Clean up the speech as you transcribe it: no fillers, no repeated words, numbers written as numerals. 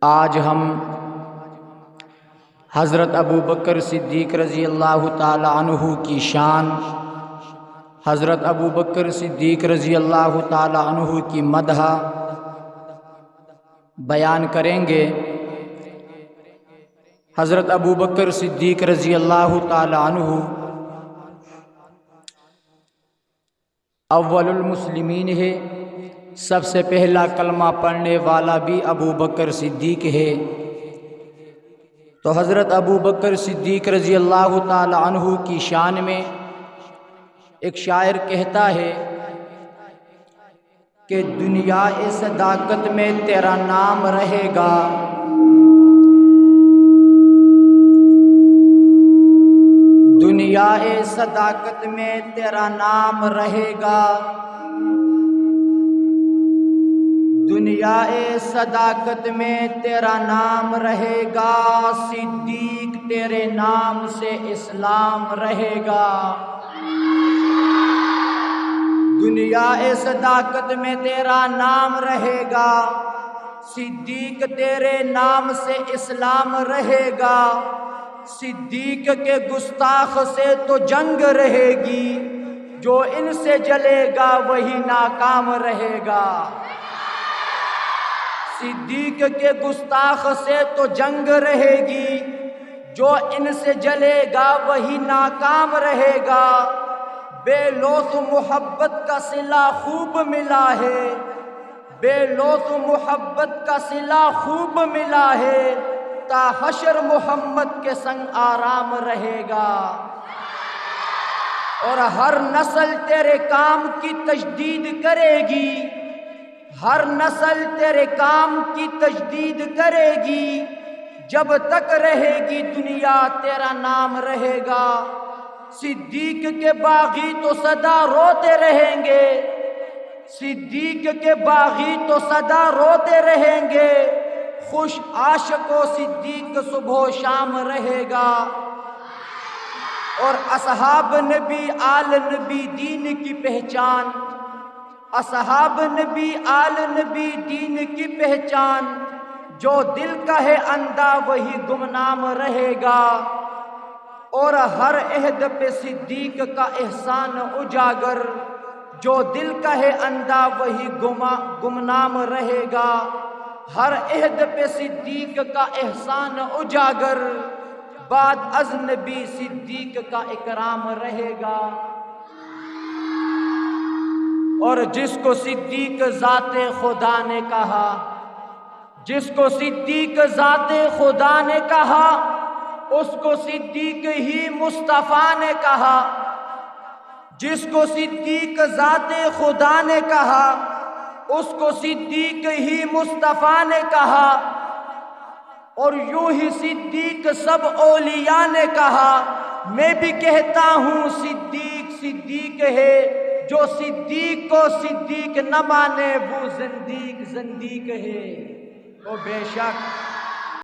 آج ہم حضرت ابو بکر صدیق رضی اللہ تعالی عنہ کی شان، حضرت ابو بکر صدیق رضی اللہ تعالی عنہ کی مدح بیان کریں گے۔ حضرت ابو بکر صدیق رضی اللہ تعالی عنہ اول المسلمین ہے، سب سے پہلا کلمہ پڑھنے والا بھی ابو بکر صدیق ہے۔ تو حضرت ابو بکر صدیق رضی اللہ تعالی عنہ کی شان میں ایک شاعر کہتا ہے کہ دنیا صداقت میں تیرا نام رہے گا، دنیا صداقت میں تیرا نام رہے گا، دنیا صداقت میں تیرا نام رہے گا، صدیق تیرے نام سے اسلام رہے گا۔ دنیا صداقت میں تیرا نام رہے گا، صدیق تیرے نام سے اسلام رہے گا، صدیق کے گستاخ سے تو جنگ رہے گی، جو ان سے جلے گا وہی ناکام رہے گا۔ صدیق کے گستاخ سے تو جنگ رہے گی، جو ان سے جلے گا وہی ناکام رہے گا۔ بے لوث محبت کا صلہ خوب ملا ہے، بے لوث محبت کا صلہ خوب ملا ہے، تا حشر محمد کے سنگ آرام رہے گا۔ اور ہر نسل تیرے کام کی تجدید کرے گی، ہر نسل تیرے کام کی تجدید کرے گی، جب تک رہے گی دنیا تیرا نام رہے گا۔ صدیق کے باغی تو سدا روتے رہیں گے، صدیق کے باغی تو سدا روتے رہیں گے، خوش عاشق و صدیق صبح و شام رہے گا۔ اور اصحاب نبی آل نبی دین کی پہچان، اصحاب نبی آل نبی دین کی پہچان، جو دل کا ہے اندھا وہی گمنام رہے گا۔ اور ہر عہد پہ صدیق کا احسان اجاگر، جو دل کا ہے اندھا وہی گمنام رہے گا۔ ہر عہد پہ صدیق کا احسان اجاگر، بعد از نبی صدیق کا اکرام رہے گا۔ اور جس کو صدیق ذات خدا نے کہا، جس کو صدیق ذات خدا نے کہا، اس کو صدیق ہی مصطفیٰ نے کہا۔ جس کو صدیق ذات خدا نے کہا، اس کو صدیق ہی مصطفیٰ نے کہا۔ اور یوں ہی صدیق سب اولیاء نے کہا، میں بھی کہتا ہوں صدیق صدیق ہے، جو صدیق کو صدیق نہ مانے وہ زندیق زندیق ہے۔ وہ بے شک